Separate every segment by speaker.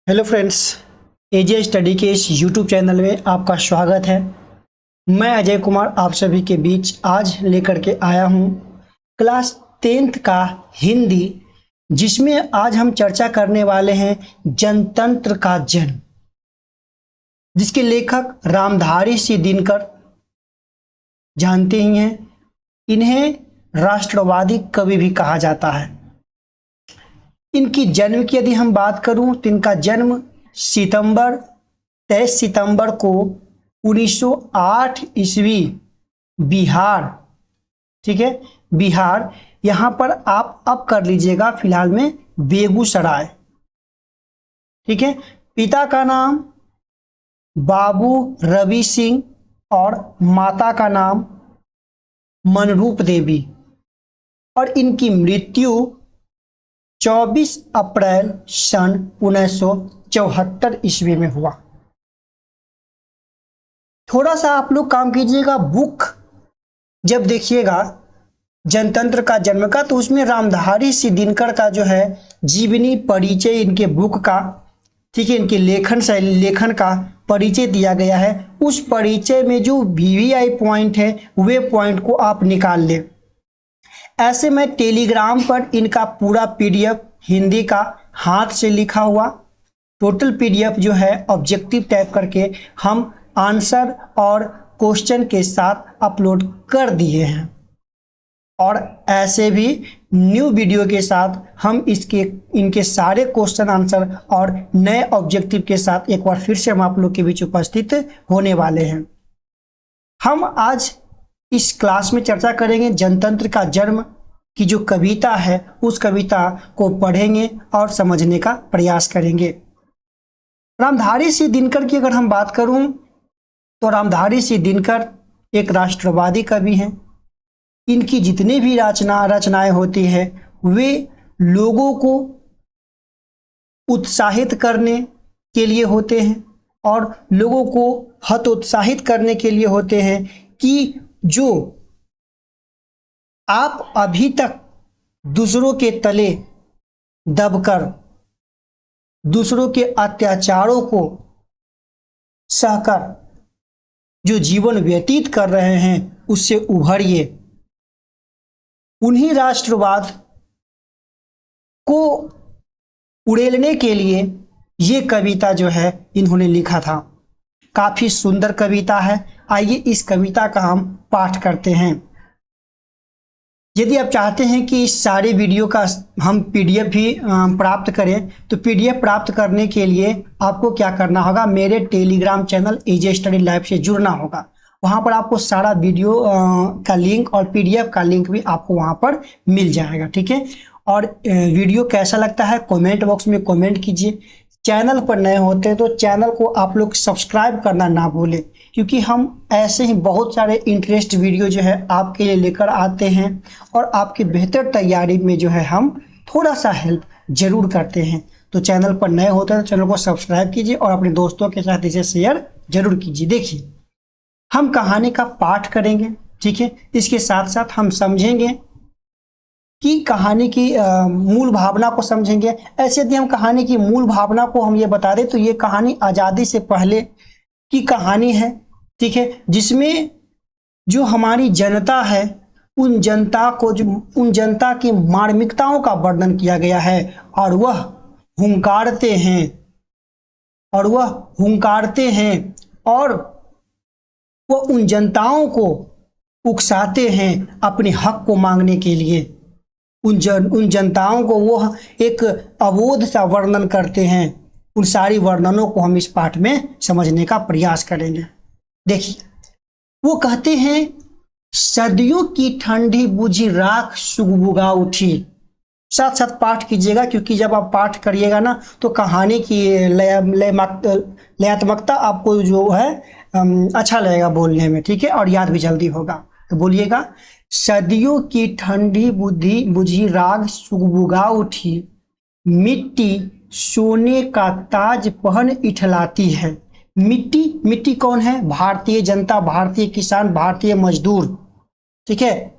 Speaker 1: Hello friends, एजे study के इस YouTube channel में आपका स्वागत है। मैं अजय कुमार आप सभी के बीच आज लेकर के आया हूं क्लास 10th का हिंदी, जिसमें आज हम चर्चा करने वाले हैं जनतंत्र का जन्म, जिसके लेखक रामधारी सिंह दिनकर जानते ही हैं। इन्हें राष्ट्रवादी कवि भी कहा जाता है। इनकी जन्म की यदि हम बात करूं तो इनका जन्म 23 सितंबर को 1908 ईस्वी बिहार, ठीक है, बिहार, यहां पर आप अब कर लीजिएगा फिलहाल में बेगूसराय, ठीक है। पिता का नाम बाबू रवि सिंह और माता का नाम मनरूप देवी, और इनकी मृत्यु 24 अप्रैल सन 1974 ईस्वी में हुआ। थोड़ा सा आप लोग काम कीजिएगा, बुक जब देखिएगा जनतंत्र का जन्म का, तो उसमें रामधारी सिंह दिनकर का जो है जीवनी परिचय इनके बुक का, ठीक है, इनके लेखन का परिचय दिया गया है। उस परिचय में जो वीवीआई पॉइंट है वे पॉइंट को आप निकाल लें। ऐसे में टेलीग्राम पर इनका पूरा पीडीएफ हिंदी का हाथ से लिखा हुआ टोटल पीडीएफ जो है ऑब्जेक्टिव टाइप करके हम आंसर और क्वेश्चन के साथ अपलोड कर दिए हैं, और ऐसे भी न्यू वीडियो के साथ हम इनके सारे क्वेश्चन आंसर और नए ऑब्जेक्टिव के साथ एक बार फिर से हम आप लोग के बीच उपस्थित होने वाले हैं। हम आज इस क्लास में चर्चा करेंगे जनतंत्र का जन्म की जो कविता है, उस कविता को पढ़ेंगे और समझने का प्रयास करेंगे। रामधारी सिंह दिनकर की अगर हम बात करूं तो रामधारी सिंह दिनकर एक राष्ट्रवादी कवि हैं। इनकी जितनी भी रचनाएं होती है वे लोगों को उत्साहित करने के लिए होते हैं, और लोगों को हतोत्साहित करने के लिए होते हैं कि जो आप अभी तक दूसरों के तले दबकर दूसरों के अत्याचारों को सहकर जो जीवन व्यतीत कर रहे हैं उससे उभरिए। उन्हीं राष्ट्रवाद को उड़ेलने के लिए ये कविता जो है इन्होंने लिखा था। काफी सुंदर कविता है। आइए इस कविता का हम पाठ करते हैं। यदि आप चाहते हैं कि इस सारे वीडियो का हम पीडीएफ भी प्राप्त करें, तो पीडीएफ प्राप्त करने के लिए आपको क्या करना होगा, मेरे टेलीग्राम चैनल एजे स्टडी लाइव से जुड़ना होगा। वहां पर आपको सारा वीडियो का लिंक और पीडीएफ का लिंक भी आपको वहां पर मिल जाएगा, ठीक है। और वीडियो कैसा लगता है कमेंट बॉक्स में कमेंट कीजिए। चैनल पर नए होते हैं तो चैनल को आप लोग सब्सक्राइब करना ना भूलें, क्योंकि हम ऐसे ही बहुत सारे इंटरेस्ट वीडियो जो है आपके लिए लेकर आते हैं, और आपकी बेहतर तैयारी में जो है हम थोड़ा सा हेल्प जरूर करते हैं। तो चैनल पर नए होते हैं तो चैनल को सब्सक्राइब कीजिए और अपने दोस्तों के साथ इसे शेयर जरूर कीजिए। देखिए, हम कहानी का पाठ करेंगे, ठीक है। इसके साथ साथ हम समझेंगे कि कहानी की मूल भावना को समझेंगे। ऐसे यदि हम कहानी की मूल भावना को हम ये बता दें तो ये कहानी आज़ादी से पहले की कहानी है, ठीक है, जिसमें जो हमारी जनता है उन जनता की मार्मिकताओं का वर्णन किया गया है, और वह हुंकारते हैं और वह उन जनताओं को उकसाते हैं अपने हक को मांगने के लिए। उन जनताओं को वो एक अबोध सा वर्णन करते हैं। उन सारी वर्णनों को हम इस पाठ में समझने का प्रयास करेंगे। देखिए, वो कहते हैं, सदियों की ठंडी बुझी राख सुगबुगा उठी। साथ साथ पाठ कीजिएगा, क्योंकि जब आप पाठ करिएगा ना तो कहानी की लयात्मकता आपको जो है अच्छा लगेगा बोलने में, ठीक है, और याद भी जल्दी होगा। तो बोलिएगा, सदियों की ठंडी बुझी राग सुगबुगा उठी, मिट्टी सोने का ताज पहन इठलाती है। मिट्टी कौन है? भारतीय जनता, भारतीय किसान, भारतीय मजदूर, ठीक है,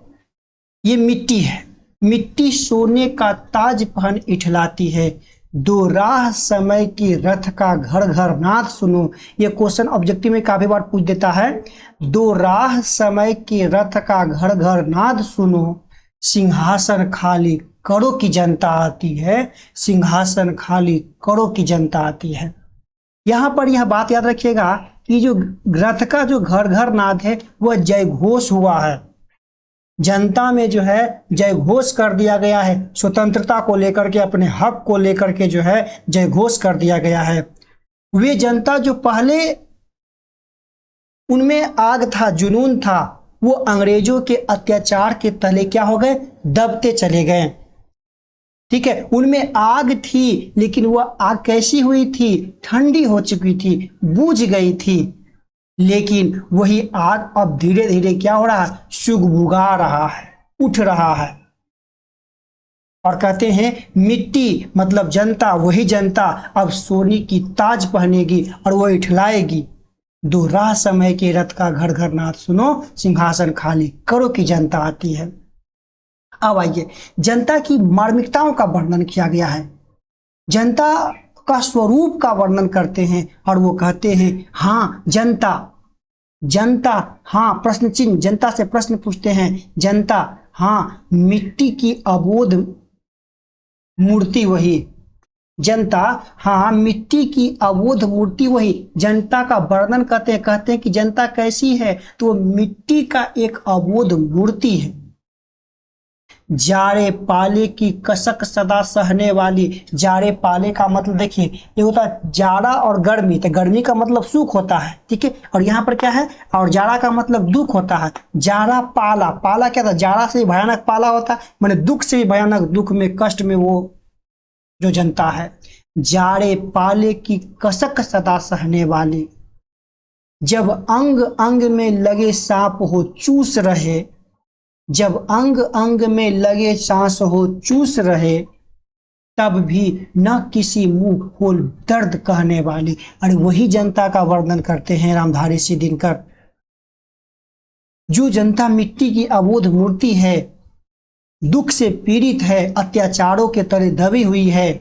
Speaker 1: ये मिट्टी है। मिट्टी सोने का ताज पहन इठलाती है, दो राह समय की रथ का घर घर नाद सुनो। ये क्वेश्चन ऑब्जेक्टिव में काफी बार पूछ देता है। दो राह समय की रथ का घर घर नाद सुनो, सिंहासन खाली करो की जनता आती है, सिंहासन खाली करो की जनता आती है। यहां पर यह बात याद रखिएगा कि जो रथ का जो घर घर नाद है वह जय घोष हुआ है। जनता में जो है जय घोष कर दिया गया है, स्वतंत्रता को लेकर के, अपने हक को लेकर के जो है जय घोष कर दिया गया है। वे जनता जो पहले उनमें आग था, जुनून था, वो अंग्रेजों के अत्याचार के तले क्या हो गए, दबते चले गए। ठीक है, उनमें आग थी, लेकिन वह आग कैसी हुई थी, ठंडी हो चुकी थी, बुझ गई थी। लेकिन वही आग अब धीरे धीरे क्या हो रहा है, सुगबुगा रहा है, उठ रहा है। और कहते हैं मिट्टी मतलब जनता, वही जनता अब सोने की ताज पहनेगी और वो इठलाएगी। दो राह समय के रथ का घर घर नाद सुनो, सिंहासन खाली करो की जनता आती है। अब आइए, जनता की मार्मिकताओं का वर्णन किया गया है, जनता का स्वरूप का वर्णन करते हैं और वो कहते हैं हाँ जनता, जनता हाँ प्रश्न चिन्ह, जनता से प्रश्न पूछते हैं, जनता हाँ मिट्टी की अबोध मूर्ति वही, जनता हाँ मिट्टी की अबोध मूर्ति वही। जनता का वर्णन कहते हैं कि जनता कैसी है, तो मिट्टी का एक अबोध मूर्ति है। जाड़े पाले की कसक सदा सहने वाली, जाड़े पाले का मतलब देखिए ये होता है जाड़ा और गर्मी, तो गर्मी का मतलब सुख होता है, ठीक है, और यहाँ पर क्या है, और जाड़ा का मतलब दुख होता है। जाड़ा पाला, पाला क्या था, जाड़ा से भी भयानक पाला होता है, माने दुख से भी भयानक, दुख में कष्ट में वो जो जनता है। जाड़े पाले की कसक सदा सहने वाली, जब अंग अंग में लगे सांप हो चूस रहे, जब अंग अंग में लगे सांस हो चूस रहे, तब भी न किसी मुंह खोल दर्द कहने वाली। अरे वही जनता का वर्णन करते हैं रामधारी सिंह दिनकर। जो जनता मिट्टी की अबोध मूर्ति है, दुख से पीड़ित है, अत्याचारों के तले दबी हुई है,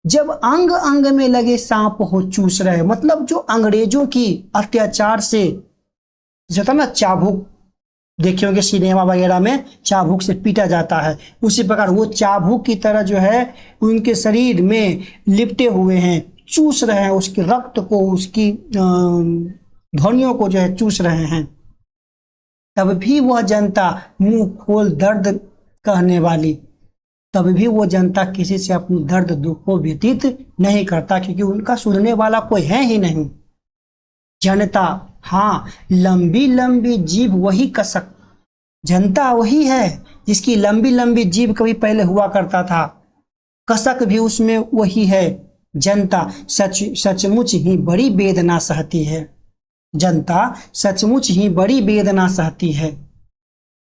Speaker 1: जब अंग अंग में लगे सांप हो चूस रहे, मतलब जो अंग्रेजों की अत्याचार से जो था ना, चाबुक देखे होंगे सिनेमा वगैरह में, चाबुक से पीटा जाता है, उसी प्रकार वो चाबुक की तरह जो है उनके शरीर में लिपटे हुए हैं, चूस रहे हैं, उसके रक्त को, उसकी ध्वनियों को जो है चूस रहे हैं। तब भी वह जनता मुंह खोल दर्द कहने वाली, तब भी वो जनता किसी से अपनी दर्द दुख को व्यतीत नहीं करता, क्योंकि उनका सुनने वाला कोई है ही नहीं। जनता हाँ लंबी लंबी जीभ वही कसक, जनता वही है जिसकी लंबी लंबी जीभ कभी पहले हुआ करता था, कसक भी उसमें वही है। जनता सचमुच ही बड़ी वेदना सहती है, जनता सचमुच ही बड़ी वेदना सहती है।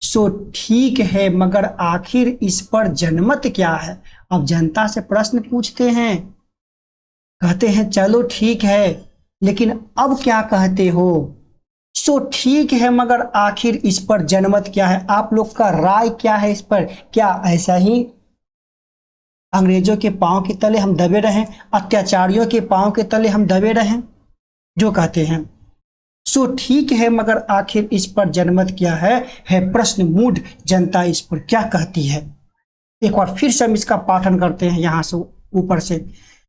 Speaker 1: सो ठीक है मगर आखिर इस पर जनमत क्या है। अब जनता से प्रश्न पूछते हैं, कहते हैं चलो ठीक है, लेकिन अब क्या कहते हो। सो ठीक है मगर आखिर इस पर जनमत क्या है, आप लोग का राय क्या है इस पर। क्या ऐसा ही अंग्रेजों के पांव के तले हम दबे रहें, अत्याचारियों के पांव के तले हम दबे रहें। जो कहते हैं सो ठीक है मगर आखिर इस पर जनमत क्या है प्रश्न मूढ़ जनता इस पर क्या कहती है। एक बार फिर से हम इसका पाठन करते हैं यहां से ऊपर से,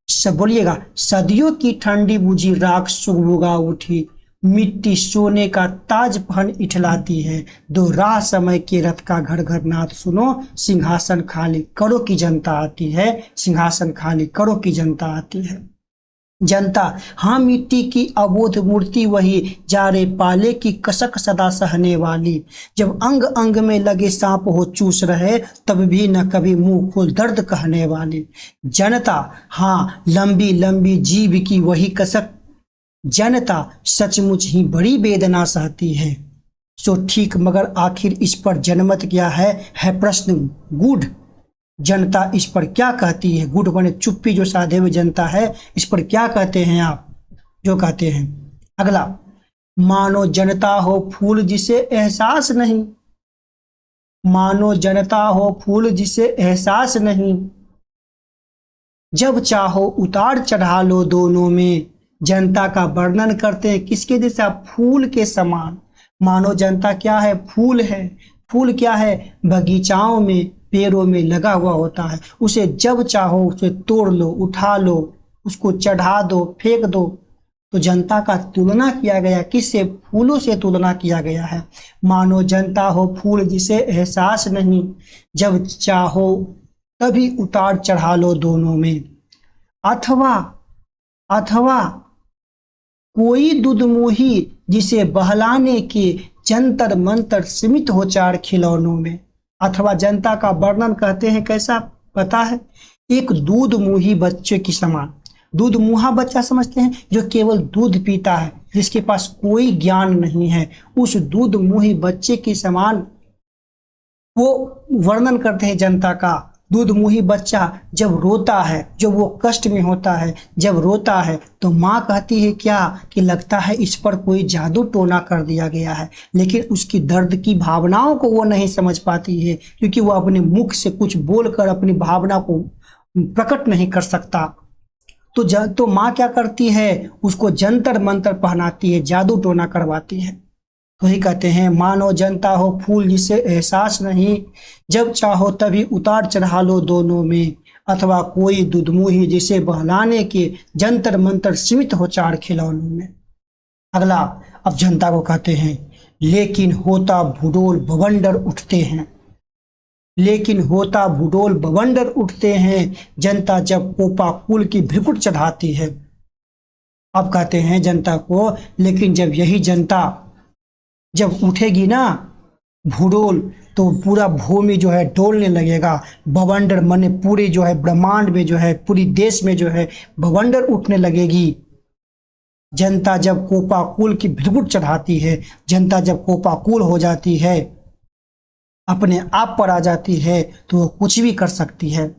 Speaker 1: सब बोलिएगा। सदियों की ठंडी बुझी राख सुगबुगा उठी, मिट्टी सोने का ताज पहन इठलाती है, दो राह समय के रथ का घर घर नाद सुनो, सिंहासन खाली करो की जनता आती है, सिंहासन खाली करो की जनता आती है। जनता हाँ मिट्टी की अबोध मूर्ति वही, जारे पाले की कसक सदा सहने वाली, जब अंग अंग में लगे सांप हो चूस रहे, तब भी न कभी मुंह खोल दर्द कहने वाली। जनता हाँ लंबी लंबी जीभ की वही कसक, जनता सचमुच ही बड़ी वेदना सहती है। सो ठीक मगर आखिर इस पर जनमत क्या है प्रश्न गूढ़ जनता इस पर क्या कहती है। गुड बने चुप्पी जो साधे हुए जनता है, इस पर क्या कहते हैं आप। जो कहते हैं अगला, मानो जनता हो फूल जिसे एहसास नहीं, मानो जनता हो फूल जिसे एहसास नहीं, जब चाहो उतार चढ़ा लो दोनों में। जनता का वर्णन करते हैं किसके जैसा, फूल के समान। मानो जनता क्या है, फूल है। फूल क्या है, बगीचाओं में पेड़ों में लगा हुआ होता है। उसे जब चाहो उसे तोड़ लो, उठा लो, उसको चढ़ा दो, फेंक दो। तो जनता का तुलना किया गया किससे, फूलों से तुलना किया गया है। मानो जनता हो फूल जिसे एहसास नहीं, जब चाहो तभी उतार चढ़ा लो दोनों में। अथवा अथवा कोई दुधमुही जिसे बहलाने के जंतर मंतर सीमित हो चार खिलौनों में। अथवा जनता का वर्णन कहते हैं कैसा, पता है, एक दूध मुही बच्चे की समान। दूध मुहा बच्चा समझते हैं, जो केवल दूध पीता है, जिसके पास कोई ज्ञान नहीं है। उस दूध मुही बच्चे के समान वो वर्णन करते हैं जनता का। दूध मुही बच्चा जब रोता है, जब वो कष्ट में होता है, जब रोता है तो माँ कहती है क्या, कि लगता है इस पर कोई जादू टोना कर दिया गया है। लेकिन उसकी दर्द की भावनाओं को वो नहीं समझ पाती है, क्योंकि वो अपने मुख से कुछ बोलकर अपनी भावना को प्रकट नहीं कर सकता। तो माँ क्या करती है, उसको जंतर मंतर पहनाती है, जादू टोना करवाती है। तो ही कहते हैं मानो जनता हो फूल जिसे एहसास नहीं, जब चाहो तभी उतार चढ़ा लो दोनों में। अथवा कोई दुधमुही जिसे बहलाने के जंतर मंतर सीमित हो चार खिलौनों में। अगला अब जनता को कहते हैं लेकिन होता भूडोल बवंडर उठते हैं। लेकिन होता भूडोल बवंडर उठते हैं, जनता जब कोपा कुल की भ्रिकुट चढ़ाती है। अब कहते हैं जनता को, लेकिन जब यही जनता जब उठेगी ना भूडोल, तो पूरा भूमि जो है डोलने लगेगा। बवंडर माने पूरी जो है ब्रह्मांड में जो है, पूरी देश में जो है बवंडर उठने लगेगी। जनता जब कोपाकुल की भ्रिकुट चढ़ाती है, जनता जब कोपाकुल हो जाती है, अपने आप पर आ जाती है, तो वो कुछ भी कर सकती है।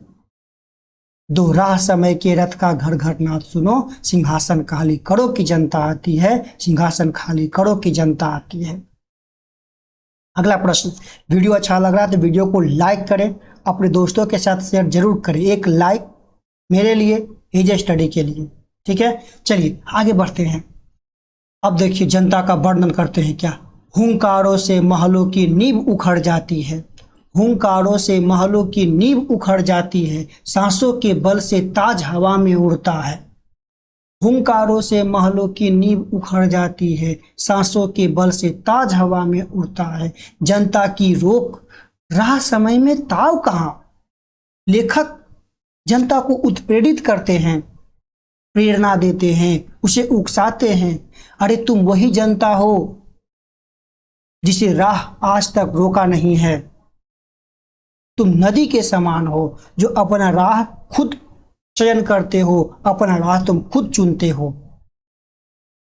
Speaker 1: दो राह समय के रथ का घर घर नाथ सुनो, सिंहासन खाली करो की जनता आती है, सिंहासन खाली करो की जनता आती है। अगला प्रश्न, वीडियो अच्छा लग रहा है तो वीडियो को लाइक करें, अपने दोस्तों के साथ शेयर जरूर करें। एक लाइक मेरे लिए, एजे स्टडी के लिए, ठीक है। चलिए आगे बढ़ते हैं। अब देखिए जनता का वर्णन करते हैं क्या, हुंकारों से महलों की नींव उखड़ जाती है। हुंकारों से महलों की नींव उखड़ जाती है, सांसों के बल से ताज हवा में उड़ता है। हुंकारों से महलों की नींव उखड़ जाती है, सांसों के बल से ताज हवा में उड़ता है। जनता की रोक राह समय में ताव कहाँ। लेखक जनता को उत्प्रेरित करते हैं, प्रेरणा देते हैं, उसे उकसाते हैं। अरे तुम वही जनता हो जिसे राह आज तक रोका नहीं है। तुम नदी के समान हो जो अपना राह खुद चयन करते हो, अपना राह तुम खुद चुनते हो।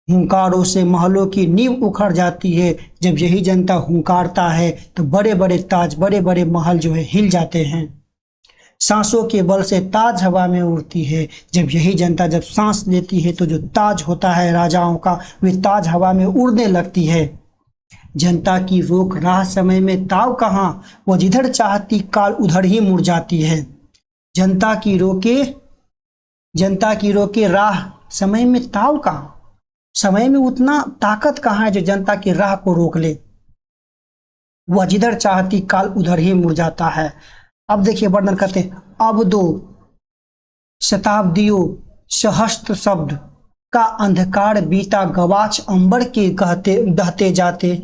Speaker 1: हुंकारों से महलों की नींव उखड़ जाती है, जब यही जनता हुंकारता है तो बड़े बड़े ताज, बड़े बड़े महल जो है हिल जाते हैं। सांसों के बल से ताज हवा में उड़ती है, जब यही जनता जब सांस लेती है तो जो ताज होता है राजाओं का, वे ताज हवा में उड़ने लगती है। जनता की रोक राह समय में ताव कहाँ, वो जिधर चाहती काल उधर ही मुड़ जाती है। जनता की रोके राह समय में ताव कहाँ, समय में उतना ताकत कहाँ है जो जनता की राह को रोक ले। वह जिधर चाहती काल उधर ही मुड़ जाता है। अब देखिए वर्णन करते हैं, अब दो शताब्दियों सहस्त्र शब्द का अंधकार बीता, गवाच अंबर के कहते दहते जाते।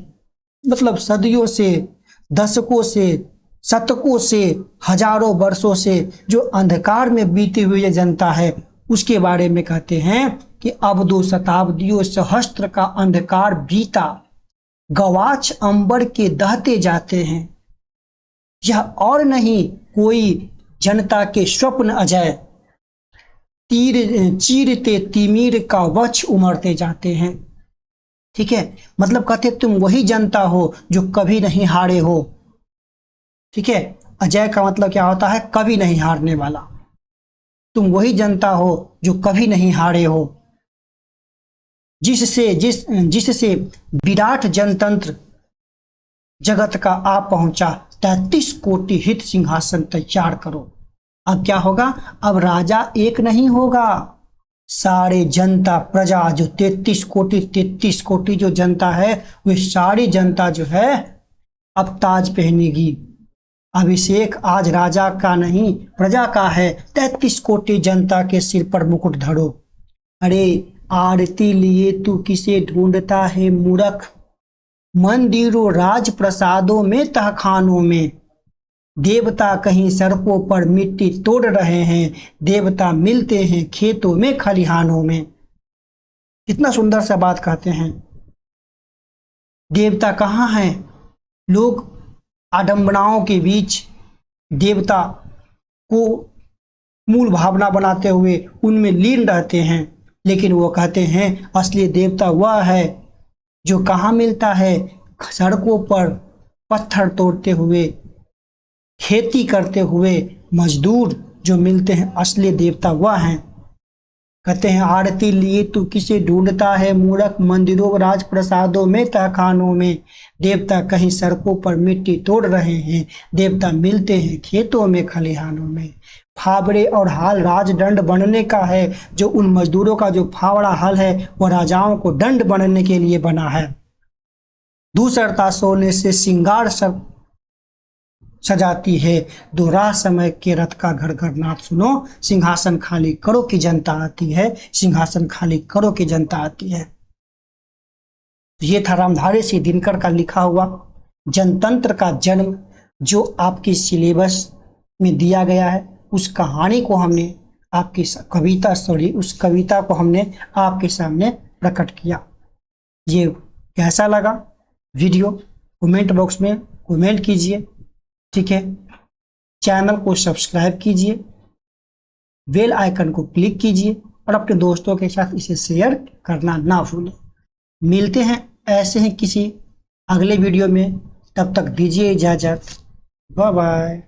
Speaker 1: मतलब सदियों से, दशकों से, शतकों से, हजारों वर्षों से जो अंधकार में बीती हुई जनता है, उसके बारे में कहते हैं कि अब दो शताब्दियों सहस्त्र का अंधकार बीता, गवाच अंबर के दहते जाते हैं। यह और नहीं कोई जनता के स्वप्न अजय, तीर चीरते तिमिर का वक्ष उमड़ते जाते हैं। ठीक है, मतलब कहते तुम वही जनता हो जो कभी नहीं हारे हो। ठीक है, अजय का मतलब क्या होता है, कभी नहीं हारने वाला। तुम वही जनता हो जो कभी नहीं हारे हो, जिससे विराट जनतंत्र जगत का आ पहुंचा। 33 कोटि हित सिंहासन तैयार करो। अब क्या होगा, अब राजा एक नहीं होगा, सारे जनता प्रजा जो 33 कोटि जो जनता है, वो सारी जनता जो है अब ताज पहनेगी। अभिषेक आज राजा का नहीं प्रजा का है। 33 कोटि जनता के सिर पर मुकुट धरो। अरे आरती लिए तू किसे ढूंढता है मूर्ख, मंदिरों राज प्रसादों में तहखानों में, देवता कहीं सड़कों पर मिट्टी तोड़ रहे हैं, देवता मिलते हैं खेतों में खलिहानों में। कितना सुंदर सा बात कहते हैं। देवता कहाँ हैं? लोग आडंबनाओं के बीच देवता को मूल भावना बनाते हुए उनमें लीन रहते हैं, लेकिन वो कहते हैं असली देवता वह है जो कहाँ मिलता है, सड़कों पर पत्थर तोड़ते हुए, खेती करते हुए मजदूर जो मिलते हैं, असली देवता वह हैं। कहते हैं आरती लिए तू किसे ढूंढता है मूर्ख, मंदिरों राज प्रसादों में तहखानों में, देवता कहीं सड़कों पर मिट्टी तोड़ रहे हैं, देवता मिलते हैं खेतों में खलिहानों में। फावड़े और हाल राजदंड बनने का है, जो उन मजदूरों का जो फावड़ा हल है वह राजाओं को दंड बनने के लिए बना है। दूसरता सोने से सिंगार सब सजाती है, दोहरा समय के रथ का घर घर नाथ सुनो, सिंहासन खाली करो की जनता आती है, सिंहासन खाली करो की जनता आती है। ये था रामधारी सिंह दिनकर का लिखा हुआ जनतंत्र का जन्म, जो आपकी सिलेबस में दिया गया है। उस कहानी को हमने आपकी उस कविता को हमने आपके सामने प्रकट किया। ये कैसा लगा वीडियो कमेंट बॉक्स में कमेंट कीजिए, ठीक है। चैनल को सब्सक्राइब कीजिए, बेल आइकन को क्लिक कीजिए और अपने दोस्तों के साथ इसे शेयर करना ना भूलें। मिलते हैं ऐसे ही किसी अगले वीडियो में, तब तक दीजिए इजाज़त। Bye bye.